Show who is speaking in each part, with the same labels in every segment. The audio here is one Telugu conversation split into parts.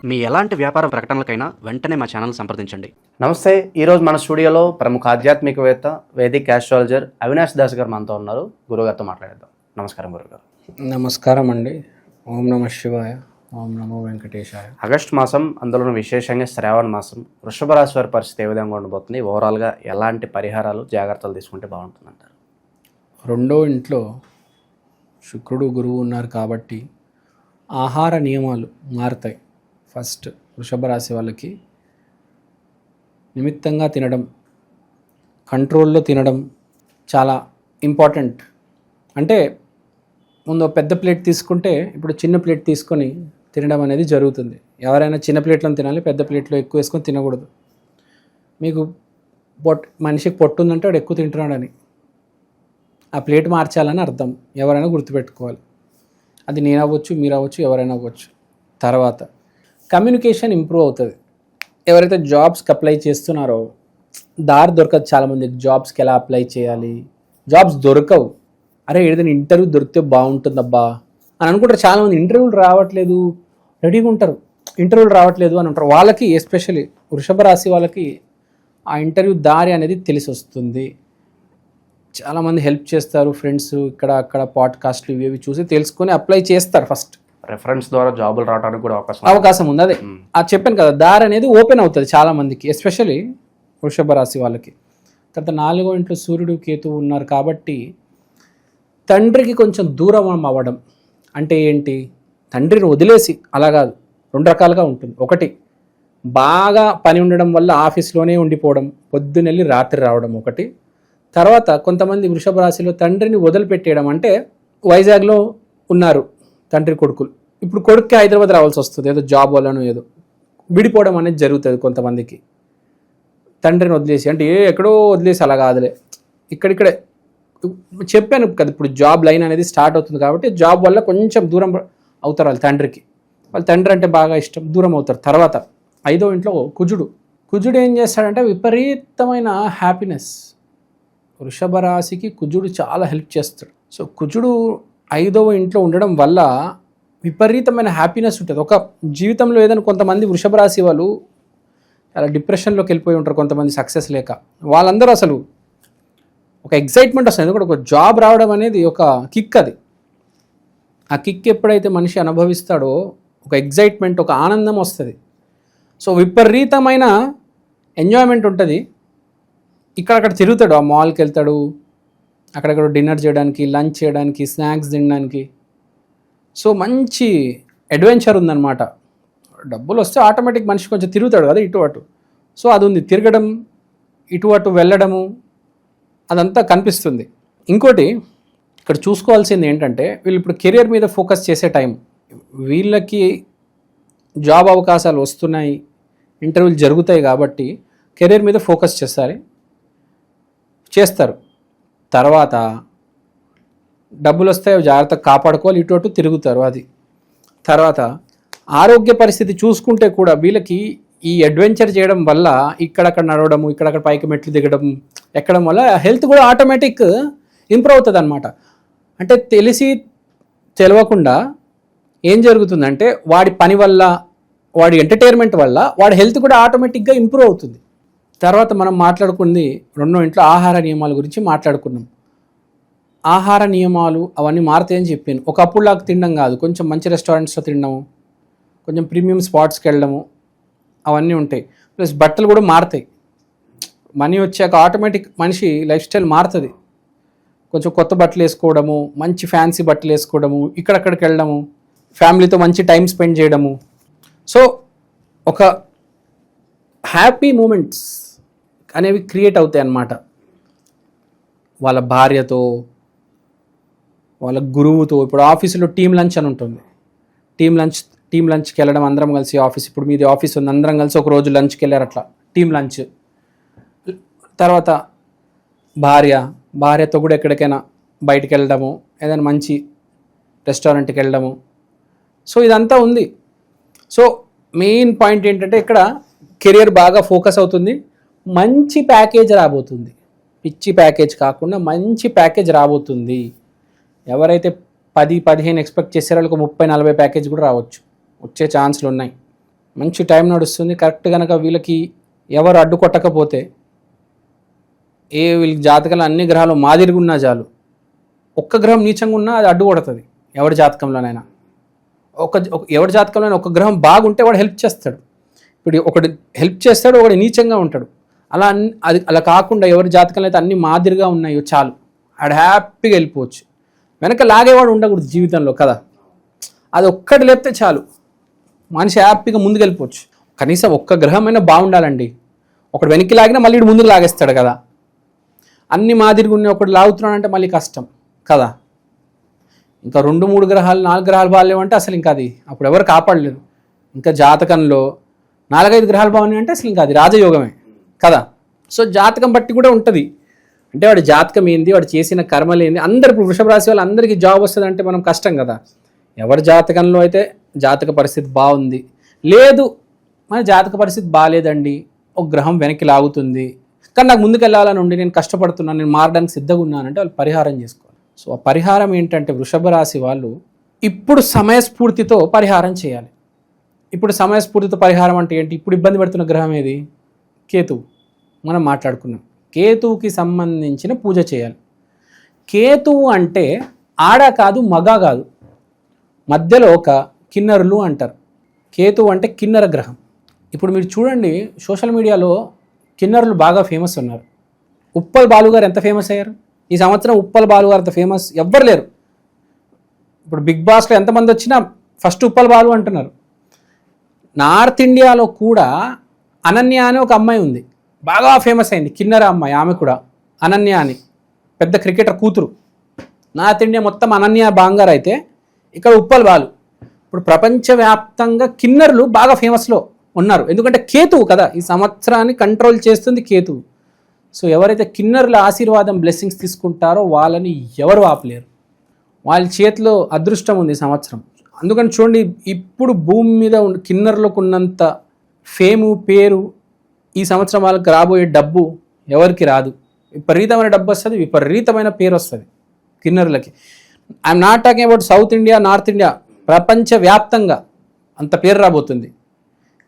Speaker 1: మీ ఎలాంటి వ్యాపార ప్రకటనలకైనా వెంటనే మా ఛానల్ సంప్రదించండి.
Speaker 2: నమస్తే. ఈరోజు మన స్టూడియోలో ప్రముఖ ఆధ్యాత్మికవేత్త వేదిక్ ఆస్ట్రాలజర్ అవినాష్ దాస్ గారు మనతో ఉన్నారు. గురుగారితో మాట్లాడేద్దాం. నమస్కారం గురుగారు.
Speaker 3: నమస్కారం అండి. ఓం నమ శివాయ, ఓం నమో వెంకటేశాయ.
Speaker 2: ఆగస్టు మాసం, అందులో విశేషంగా శ్రావణ మాసం, వృషభ రాశి వారి పరిస్థితి ఏ విధంగా ఉండబోతుంది? ఓవరాల్గా ఎలాంటి పరిహారాలు జాగ్రత్తలు తీసుకుంటే బాగుంటుందంటారు?
Speaker 3: రెండో ఇంట్లో శుక్రుడు గురువు ఉన్నారు కాబట్టి ఆహార నియమాలు మారుతాయి. ఫస్ట్ వృషభ రాశి వాళ్ళకి నిమిత్తంగా తినడం, కంట్రోల్లో తినడం చాలా ఇంపార్టెంట్. అంటే ముందు పెద్ద ప్లేట్ తీసుకుంటే ఇప్పుడు చిన్న ప్లేట్ తీసుకొని తినడం అనేది జరుగుతుంది. ఎవరైనా చిన్న ప్లేట్లో తినాలి, పెద్ద ప్లేట్లో ఎక్కువ వేసుకొని తినకూడదు. మీకు మనిషికి పొట్టు ఉందంటే వాడు ఎక్కువ తింటున్నాడని, ఆ ప్లేట్ మార్చాలని అర్థం. ఎవరైనా గుర్తుపెట్టుకోవాలి. అది నేను అవ్వచ్చు, మీరు అవ్వచ్చు, ఎవరైనా అవ్వచ్చు. తర్వాత కమ్యూనికేషన్ ఇంప్రూవ్ అవుతుంది. ఎవరైతే జాబ్స్కి అప్లై చేస్తున్నారో దారి దొరకదు చాలామందికి. జాబ్స్కి ఎలా అప్లై చేయాలి, జాబ్స్ దొరకవు. అరే ఏదైనా ఇంటర్వ్యూ దొరికితే బాగుంటుందబ్బా అని అనుకుంటారు చాలామంది. ఇంటర్వ్యూలు రావట్లేదు, రెడీగా ఉంటారు, ఇంటర్వ్యూలు రావట్లేదు అని ఉంటారు. వాళ్ళకి ఎస్పెషల్లీ వృషభ రాశి వాళ్ళకి ఆ ఇంటర్వ్యూ దారి అనేది తెలిసి వస్తుంది. చాలామంది హెల్ప్ చేస్తారు, ఫ్రెండ్స్ ఇక్కడ అక్కడ పాడ్కాస్ట్లు ఇవి చూసి తెలుసుకొని అప్లై చేస్తారు. ఫస్ట్
Speaker 2: రెఫరెన్స్ ద్వారా జాబులు రావడానికి కూడా
Speaker 3: అవకాశం ఉంది. అదే అది చెప్పాను కదా, దారి అనేది ఓపెన్ అవుతుంది చాలామందికి, ఎస్పెషల్లీ వృషభ రాశి వాళ్ళకి. తర్వాత 4వ ఇంట్లో సూర్యుడు కేతువు ఉన్నారు కాబట్టి తండ్రికి కొంచెం దూరం అవ్వడం. అంటే ఏంటి, తండ్రిని వదిలేసి అలా కాదు, 2 రకాలుగా ఉంటుంది. ఒకటి, బాగా పని ఉండడం వల్ల ఆఫీస్లోనే ఉండిపోవడం, పొద్దునెళ్ళి రాత్రి రావడం ఒకటి. తర్వాత కొంతమంది వృషభ రాశిలో తండ్రిని వదిలిపెట్టేయడం. అంటే వైజాగ్లో ఉన్నారు తండ్రి కొడుకులు, ఇప్పుడు కొడుక్కి హైదరాబాద్ రావాల్సి వస్తుంది, ఏదో జాబ్ వల్లనో ఏదో విడిపోవడం అనేది జరుగుతుంది కొంతమందికి. తండ్రిని వదిలేసి అంటే ఎక్కడో వదిలేసి అలా కాదులే, ఇక్కడిక్కడే చెప్పాను కదా, ఇప్పుడు జాబ్ లైన్ అనేది స్టార్ట్ అవుతుంది కాబట్టి జాబ్ వల్ల కొంచెం దూరం అవుతారు వాళ్ళ తండ్రికి. వాళ్ళ తండ్రి అంటే బాగా ఇష్టం, దూరం అవుతారు. తర్వాత 5వ ఇంట్లో కుజుడు ఏం చేస్తాడంటే విపరీతమైన హ్యాపీనెస్. వృషభ రాశికి కుజుడు చాలా హెల్ప్ చేస్తాడు. సో కుజుడు 5వ ఇంట్లో ఉండడం వల్ల విపరీతమైన హ్యాపీనెస్ ఉంటుంది. ఒక జీవితంలో ఏదైనా కొంతమంది వృషభ రాశి వాళ్ళు చాలా డిప్రెషన్లోకి వెళ్ళిపోయి ఉంటారు, కొంతమంది సక్సెస్ లేక. వాళ్ళందరూ అసలు ఒక ఎగ్జైట్మెంట్ వస్తుంది, ఎందుకంటే ఒక జాబ్ రావడం అనేది ఒక కిక్. అది ఆ కిక్ ఎప్పుడైతే మనిషి అనుభవిస్తాడో ఒక ఎగ్జైట్మెంట్, ఒక ఆనందం వస్తుంది. సో విపరీతమైన ఎంజాయ్మెంట్ ఉంటుంది. ఇక్కడక్కడ తిరుగుతాడు, ఆ మాల్కి వెళ్తాడు, అక్కడక్కడ డిన్నర్ చేయడానికి, లంచ్ చేయడానికి, స్నాక్స్ తినడానికి. సో మంచి అడ్వెంచర్ ఉందన్నమాట. డబ్బులు వస్తే ఆటోమేటిక్ మనిషి కొంచెం తిరుగుతాడు కదా ఇటు అటు. సో అది ఉంది, తిరగడం, ఇటు అటు వెళ్ళడము, అదంతా కనిపిస్తుంది. ఇంకోటి ఇక్కడ చూసుకోవాల్సింది ఏంటంటే, వీళ్ళు ఇప్పుడు కెరియర్ మీద ఫోకస్ చేసే టైం. వీళ్ళకి జాబ్ అవకాశాలు వస్తున్నాయి, ఇంటర్వ్యూలు జరుగుతాయి కాబట్టి కెరియర్ మీద ఫోకస్ చేస్తారు. తర్వాత డబ్బులు వస్తాయి, జాగ్రత్తగా కాపాడుకోవాలి, ఇటు అటు తిరుగుతారు. అది తర్వాత ఆరోగ్య పరిస్థితి చూసుకుంటే కూడా వీళ్ళకి ఈ అడ్వెంచర్ చేయడం వల్ల ఇక్కడక్కడ నడవడము, ఇక్కడక్కడ పైకి మెట్లు దిగడం, ఎక్కడం వల్ల హెల్త్ కూడా ఆటోమేటిక్ ఇంప్రూవ్ అవుతుంది అనమాట. అంటే తెలియకుండా ఏం జరుగుతుందంటే వాడి పని వల్ల, వాడి ఎంటర్టైన్మెంట్ వల్ల వాడి హెల్త్ కూడా ఆటోమేటిక్గా ఇంప్రూవ్ అవుతుంది. తర్వాత మనం మాట్లాడుకుంది 2వ ఇంట్లో ఆహార నియమాల గురించి మాట్లాడుకున్నాం. ఆహార నియమాలు అవన్నీ మారుతాయని చెప్పాను. ఒకప్పుడులాగా తినడం కాదు, కొంచెం మంచి రెస్టారెంట్స్లో తినడము, కొంచెం ప్రీమియం స్పాట్స్కి వెళ్ళడము, అవన్నీ ఉంటాయి. ప్లస్ బట్టలు కూడా మారుతాయి. మనీ వచ్చాక ఆటోమేటిక్ మనిషి లైఫ్ స్టైల్ మారుతుంది. కొంచెం కొత్త బట్టలు వేసుకోవడము, మంచి ఫ్యాన్సీ బట్టలు వేసుకోవడము, ఇక్కడక్కడికి వెళ్ళడము, ఫ్యామిలీతో మంచి టైం స్పెండ్ చేయడము. సో ఒక హ్యాపీ మూమెంట్స్ అనేవి క్రియేట్ అవుతాయి అన్నమాట. వాళ్ళ భార్యతో, వాళ్ళ గురువుతో. ఇప్పుడు ఆఫీసులో టీమ్ లంచ్ అని ఉంటుంది. టీమ్ లంచ్కి వెళ్ళడం, అందరం కలిసి ఆఫీస్, ఇప్పుడు మీది ఆఫీస్ ఉంది, అందరం కలిసి ఒక రోజు లంచ్కి వెళ్ళారు, అట్లా టీమ్ లంచ్. తర్వాత భార్యతో కూడా ఎక్కడికైనా బయటికి వెళ్ళడము, ఏదైనా మంచి రెస్టారెంట్కి వెళ్ళడము. సో ఇదంతా ఉంది. సో మెయిన్ పాయింట్ ఏంటంటే ఇక్కడ కెరియర్ బాగా ఫోకస్ అవుతుంది, మంచి ప్యాకేజ్ రాబోతుంది. పిచ్చి ప్యాకేజ్ కాకుండా మంచి ప్యాకేజ్ రాబోతుంది. ఎవరైతే 10-15 ఎక్స్పెక్ట్ చేసారో వాళ్ళకి 30-40 ప్యాకేజ్ కూడా రావచ్చు, వచ్చే ఛాన్స్లు ఉన్నాయి. మంచి టైం నడుస్తుంది. కరెక్ట్ కనుక వీళ్ళకి ఎవరు అడ్డు కొట్టకపోతే వీళ్ళకి జాతకాలు అన్ని గ్రహాలు మాదిరిగా ఉన్నా చాలు, ఒక్క గ్రహం నీచంగా ఉన్నా అది అడ్డు కొడుతుంది ఎవరి జాతకంలోనైనా. ఎవరి జాతకంలో ఒక గ్రహం బాగుంటే వాడు హెల్ప్ చేస్తాడు. ఇప్పుడు ఒకటి హెల్ప్ చేస్తాడు, ఒకటి నీచంగా ఉంటాడు. అలా కాకుండా ఎవరి జాతకంలో అయితే అన్ని మాదిరిగా ఉన్నాయో చాలు, ఆడు హ్యాపీగా వెళ్ళిపోవచ్చు. వెనక లాగేవాడు ఉండకూడదు జీవితంలో కదా. అది ఒక్కటి లేపితే చాలు, మనిషి హ్యాపీగా ముందుకు వెళ్ళిపోవచ్చు. కనీసం ఒక్క గ్రహమైనా బాగుండాలండి. ఒకటి వెనక్కి లాగినా మళ్ళీ ముందుకు లాగేస్తాడు కదా. అన్ని మాదిరిగా ఉన్న ఒకటి లాగుతున్నాడంటే మళ్ళీ కష్టం కదా. ఇంకా 2-3 గ్రహాలు 4 గ్రహాలు బాగాలేవంటే అసలు ఇంకా అది అప్పుడు ఎవరు కాపాడలేరు. ఇంకా జాతకంలో 4-5 గ్రహాలు బాగున్నాయి అంటే అసలు ఇంకా అది రాజయోగమే కదా. సో జాతకం బట్టి కూడా ఉంటుంది. అంటే వాడి జాతకం ఏంది, వాడు చేసిన కర్మలు ఏంది. అందరు ఇప్పుడు వృషభ రాశి వాళ్ళు అందరికీ జాబ్ వస్తుంది అంటే మనం కష్టం కదా. ఎవరి జాతకంలో అయితే జాతక పరిస్థితి బాగుంది, లేదు మన జాతక పరిస్థితి బాగాలేదండి, ఒక గ్రహం వెనక్కి లాగుతుంది, కానీ నాకు ముందుకు వెళ్ళాలని ఉండి నేను కష్టపడుతున్నాను, నేను మారడానికి సిద్ధంగా ఉన్నానంటే వాళ్ళు పరిహారం చేసుకోవాలి. సో ఆ పరిహారం ఏంటంటే వృషభ రాశి వాళ్ళు ఇప్పుడు సమయస్ఫూర్తితో పరిహారం చేయాలి. ఇప్పుడు సమయస్ఫూర్తితో పరిహారం అంటే ఏంటి? ఇప్పుడు ఇబ్బంది పడుతున్న గ్రహం ఏది? కేతువు. మనం మాట్లాడుకున్నాం. కేతువుకి సంబంధించిన పూజ చేయాలి. కేతువు అంటే ఆడ కాదు, మగ కాదు, మధ్యలో ఒక కిన్నరులు అంటారు. కేతువు అంటే కిన్నర గ్రహం. ఇప్పుడు మీరు చూడండి, సోషల్ మీడియాలో కిన్నరులు బాగా ఫేమస్ ఉన్నారు. ఉప్పల్ బాలు గారు ఎంత ఫేమస్ అయ్యారు ఈ సంవత్సరం? ఉప్పల్ బాలు గారు అంత ఫేమస్ ఎవ్వరు లేరు. ఇప్పుడు బిగ్ బాస్లో ఎంతమంది వచ్చినా ఫస్ట్ ఉప్పల్ బాలు అంటున్నారు. నార్త్ ఇండియాలో కూడా అనన్య అనే ఒక అమ్మాయి ఉంది, బాగా ఫేమస్ అయింది, కిన్నర అమ్మాయి. ఆమె కూడా అనన్య అని, పెద్ద క్రికెటర్ కూతురు. నార్త్ ఇండియా మొత్తం అనన్య బాంగారు అయితే ఇక్కడ ఉప్పల్ బాలు. ఇప్పుడు ప్రపంచవ్యాప్తంగా కిన్నర్లు బాగా ఫేమస్లో ఉన్నారు. ఎందుకంటే కేతువు కదా, ఈ సంవత్సరాన్ని కంట్రోల్ చేస్తుంది కేతువు. సో ఎవరైతే కిన్నర్ల ఆశీర్వాదం బ్లెస్సింగ్స్ తీసుకుంటారో వాళ్ళని ఎవరు ఆపలేరు. వాళ్ళ చేతిలో అదృష్టం ఉంది ఈ సంవత్సరం. అందుకని చూడండి, ఇప్పుడు భూమి మీద కిన్నర్లకు ఉన్నంత ఫేము, పేరు ఈ సంవత్సరం వాళ్ళకి రాబోయే డబ్బు ఎవరికి రాదు. విపరీతమైన డబ్బు వస్తుంది, విపరీతమైన పేరు వస్తుంది కిన్నర్లకి. I'm not talking about south India, north India, ప్రపంచవ్యాప్తంగా అంత పేరు రాబోతుంది.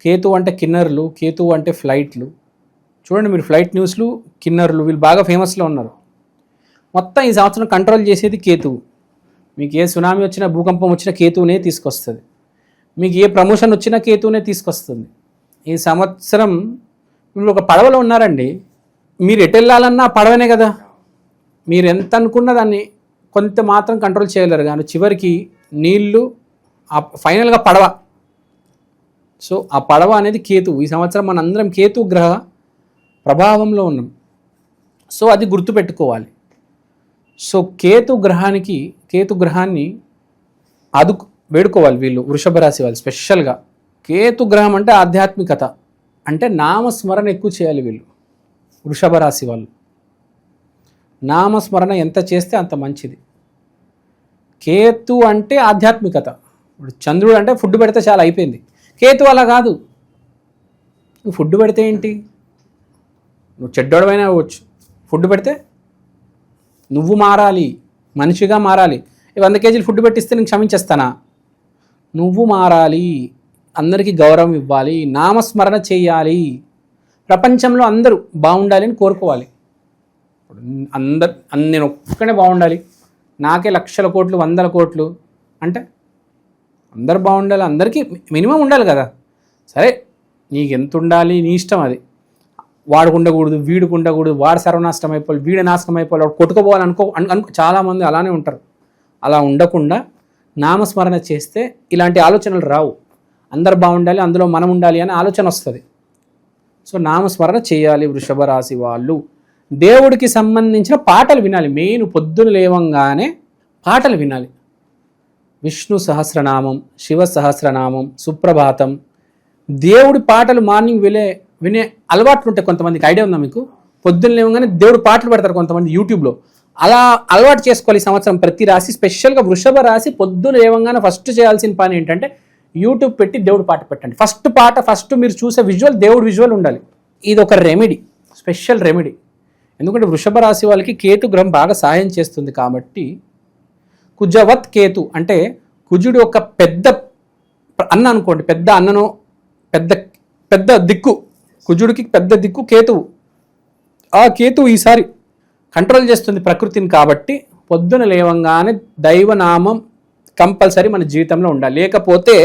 Speaker 3: కేతు అంటే కిన్నర్లు, కేతు అంటే ఫ్లైట్లు. చూడండి మీరు, ఫ్లైట్ న్యూస్లు, కిన్నర్లు వీళ్ళు బాగా ఫేమస్లో ఉన్నారు. మొత్తం ఈ సంవత్సరం కంట్రోల్ చేసేది కేతువు. మీకు ఏ సునామీ వచ్చినా, భూకంపం వచ్చినా కేతువునే తీసుకొస్తుంది. మీకు ఏ ప్రమోషన్ వచ్చినా కేతువునే తీసుకొస్తుంది. ఈ సంవత్సరం మీరు ఒక పడవలో ఉన్నారండి, మీరు ఎటు వెళ్ళాలన్నా పడవనే కదా. మీరు ఎంత అనుకున్నా దాన్ని కొంత మాత్రం కంట్రోల్ చేయలేరు, కానీ చివరికి నీళ్లు, ఫైనల్గా పడవ. సో ఆ పడవ అనేది కేతువు. ఈ సంవత్సరం మన అందరం కేతు గ్రహ ప్రభావంలో ఉన్నాం. సో అది గుర్తుపెట్టుకోవాలి. సో కేతు గ్రహాన్ని వేడుకోవాలి వీళ్ళు, వృషభ రాశి వాళ్ళు స్పెషల్గా. కేతు గ్రహం అంటే ఆధ్యాత్మికత, అంటే నామస్మరణ ఎక్కువ చేయాలి వీళ్ళు, వృషభ రాశి వాళ్ళు. నామస్మరణ ఎంత చేస్తే అంత మంచిది. కేతు అంటే ఆధ్యాత్మికత. ఇప్పుడు చంద్రుడు అంటే ఫుడ్ పెడితే చాలా అయిపోయింది. కేతు అలా కాదు. నువ్వు ఫుడ్ పెడితే ఏంటి, నువ్వు చెడ్డోడమైనా అవ్వచ్చు, ఫుడ్ పెడితే నువ్వు మారాలి, మనిషిగా మారాలి. 100 కేజీలు ఫుడ్ పెట్టిస్తే నేను క్షమించేస్తానా? నువ్వు మారాలి, అందరికీ గౌరవం ఇవ్వాలి, నామస్మరణ చేయాలి, ప్రపంచంలో అందరూ బాగుండాలి అని కోరుకోవాలి. నేను ఒక్కనే బాగుండాలి, నాకే లక్షల కోట్లు 100 కోట్లు అంటే అందరు బాగుండాలి, అందరికీ మినిమం ఉండాలి కదా. సరే నీకు ఎంత ఉండాలి నీ ఇష్టం, అది వాడికి ఉండకూడదు, వీడికి ఉండకూడదు, వాడు సర్వనాశనం అయిపోవాలి, వీడి నాశనం అయిపోవాలి, వాడు కొట్టుకోపోవాలి అనుకో చాలామంది అలానే ఉంటారు. అలా ఉండకుండా నామస్మరణ చేస్తే ఇలాంటి ఆలోచనలు రావు. అందరు బాగుండాలి, అందులో మనం ఉండాలి అనే ఆలోచన వస్తుంది. సో నామస్మరణ చేయాలి వృషభ రాశి వాళ్ళు. దేవుడికి సంబంధించిన పాటలు వినాలి. మెయిన్ పొద్దున లేవంగానే పాటలు వినాలి. విష్ణు సహస్రనామం, శివ సహస్రనామం, సుప్రభాతం, దేవుడి పాటలు మార్నింగ్ వినే అలవాట్లు ఉంటాయి కొంతమందికి. ఐడియా ఉందా మీకు? పొద్దున్న లేవగానే దేవుడు పాటలు పెడతారు కొంతమంది యూట్యూబ్లో. అలా అలవాటు చేసుకోవాలి ఈ సంవత్సరం ప్రతి రాశి. స్పెషల్గా వృషభ రాశి పొద్దున లేవగానే ఫస్ట్ చేయాల్సిన పని ఏంటంటే యూట్యూబ్ పెట్టి దేవుడు పాట పెట్టండి. ఫస్ట్ మీరు చూసే విజువల్ దేవుడు విజువల్ ఉండాలి. ఇది ఒక రెమెడీ, స్పెషల్ రెమెడీ. ఎందుకంటే వృషభ రాశి వాళ్ళకి కేతు గ్రహం బాగా సహాయం చేస్తుంది కాబట్టి. కుజవత్ కేతు అంటే కుజుడు ఒక పెద్ద అన్న అనుకోండి, పెద్ద అన్ననో పెద్ద పెద్ద దిక్కు, కుజుడికి పెద్ద దిక్కు కేతువు. ఆ కేతువు ఈసారి కంట్రోల్ చేస్తుంది ప్రకృతిని కాబట్టి పొద్దున లేవంగానే దైవనామం కంపల్సరీ మన జీవితంలో ఉండాలి. లేకపోతే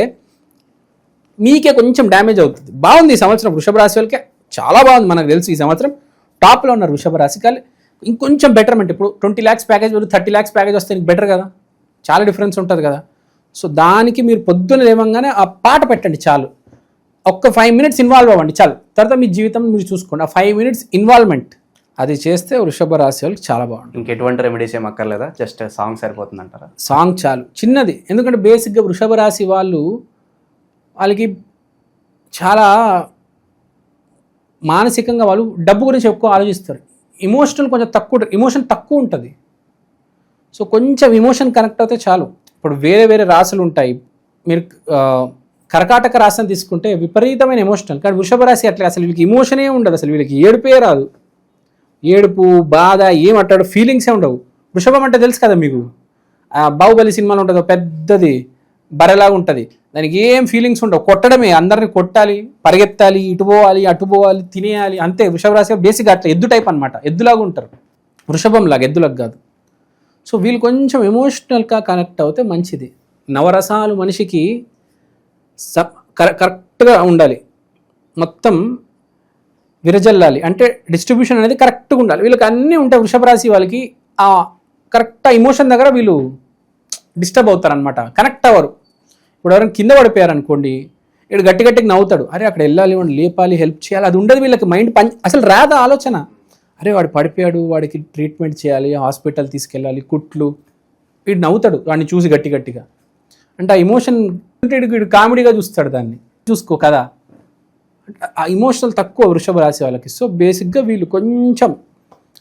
Speaker 3: మీకే కొంచెం డ్యామేజ్ అవుతుంది. బాగుంది ఈ సంవత్సరం వృషభ రాశి వాళ్ళకే చాలా బాగుంది. మనకు తెలుసు ఈ సంవత్సరం టాప్లో ఉన్నారు వృషభ రాశి. కానీ ఇంకొంచెం బెటర్మెంట్, ఇప్పుడు 20 lakhs ప్యాకేజ్ 30 lakhs ప్యాకేజ్ వస్తే నీకు బెటర్ కదా, చాలా డిఫరెన్స్ ఉంటుంది కదా. సో దానికి మీరు పొద్దున లేవంగానే ఆ పాట పెట్టండి చాలు, ఒక్క 5 minutes ఇన్వాల్వ్ అవ్వండి చాలు. తర్వాత మీ జీవితం మీరు చూసుకోండి. ఆ 5 minutes ఇన్వాల్వ్మెంట్ అది చేస్తే వృషభ రాశి వాళ్ళకి చాలా బాగుంటుంది.
Speaker 2: ఇంకెటువంటి రెమెడీస్ ఏం అక్కర్లేదా, జస్ట్ సాంగ్ సరిపోతుంది అంటారా?
Speaker 3: సాంగ్ చాలు, చిన్నది. ఎందుకంటే బేసిక్గా వృషభ రాశి వాళ్ళకి చాలా మానసికంగా వాళ్ళు డబ్బు గురించి ఎక్కువ ఆలోచిస్తారు. ఇమోషన్ తక్కువ ఉంటుంది. సో కొంచెం ఇమోషన్ కనెక్ట్ అవుతే చాలు. ఇప్పుడు వేరే రాశులు ఉంటాయి. మీరు కర్కాటక రాశిని తీసుకుంటే విపరీతమైన ఎమోషనల్, కానీ వృషభ రాశి అట్లా అసలు వీళ్ళకి ఇమోషనే ఉండదు. అసలు వీళ్ళకి ఏడుపే రాదు. ఏడుపు బాధ ఏమంటాడు ఫీలింగ్సే ఉండవు. వృషభం అంటే తెలుసు కదా మీకు, బాహుబలి సినిమాలో ఉంటుంది పెద్దది బరెలాగా ఉంటుంది, దానికి ఏం ఫీలింగ్స్ ఉండవు. కొట్టడమే, అందరిని కొట్టాలి, పరిగెత్తాలి, ఇటు పోవాలి అటు పోవాలి, తినేయాలి, అంతే. వృషభ రాశి బేసిక్గా అట్లా ఎద్దు టైప్ అనమాట, ఎద్దులాగా ఉంటారు. వృషభం లాగా, ఎద్దులాగా కాదు. సో వీళ్ళు కొంచెం ఎమోషనల్గా కనెక్ట్ అవుతే మంచిది. నవరసాలు మనిషికి కరెక్ట్గా ఉండాలి, మొత్తం విరజల్లాలి. అంటే డిస్ట్రిబ్యూషన్ అనేది కరెక్ట్గా ఉండాలి. వీళ్ళకి అన్నీ ఉంటాయి. వృషభ రాశి వాళ్ళకి ఆ కరెక్ట్ ఇమోషన్ దగ్గర వీళ్ళు డిస్టర్బ్ అవుతారనమాట, కనెక్ట్ అవ్వరు. ఇప్పుడు ఎవరైనా కింద పడిపోయారు అనుకోండి, ఇక్కడ గట్టిగా నవ్వుతాడు, అరే అక్కడ వెళ్ళాలి, వాడిని లేపాలి, హెల్ప్ చేయాలి, అది ఉండదు వీళ్ళకి. మైండ్ అసలు రాదా ఆలోచన, అరే వాడు పడిపోయాడు, వాడికి ట్రీట్మెంట్ చేయాలి, హాస్పిటల్ తీసుకెళ్ళాలి, కుట్లు, వీడు నవ్వుతాడు వాడిని చూసి గట్టిగా. అంటే ఆ ఇమోషన్ వీడు కామెడీగా చూస్తాడు, దాన్ని చూసుకో కదా. ఆ ఇమోషనల్ తక్కువ వృషభ రాశి వాళ్ళకి. సో బేసిక్గా వీళ్ళు కొంచెం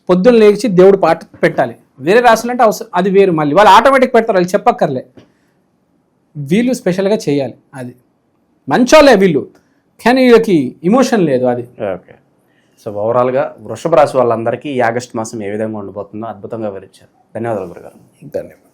Speaker 3: పొద్దున్న లేచి దేవుడు పాట పెట్టాలి. వేరే రాశులు అంటే అవసరం, అది వేరు. మళ్ళీ వాళ్ళు ఆటోమేటిక్ పెడతారు, వాళ్ళు చెప్పక్కర్లే. వీళ్ళు స్పెషల్గా చేయాలి. అది మంచోళ్ళే వీళ్ళు, కానీ వీళ్ళకి ఇమోషన్ లేదు. అది
Speaker 2: ఓకే. సో ఓవరాల్గా వృషభ రాశి వాళ్ళందరికీ ఈ ఆగస్టు మాసం ఏ విధంగా ఉండబోతుందో అద్భుతంగా వివరించారు. ధన్యవాదాలు గురుగారు.
Speaker 3: ధన్యవాదాలు.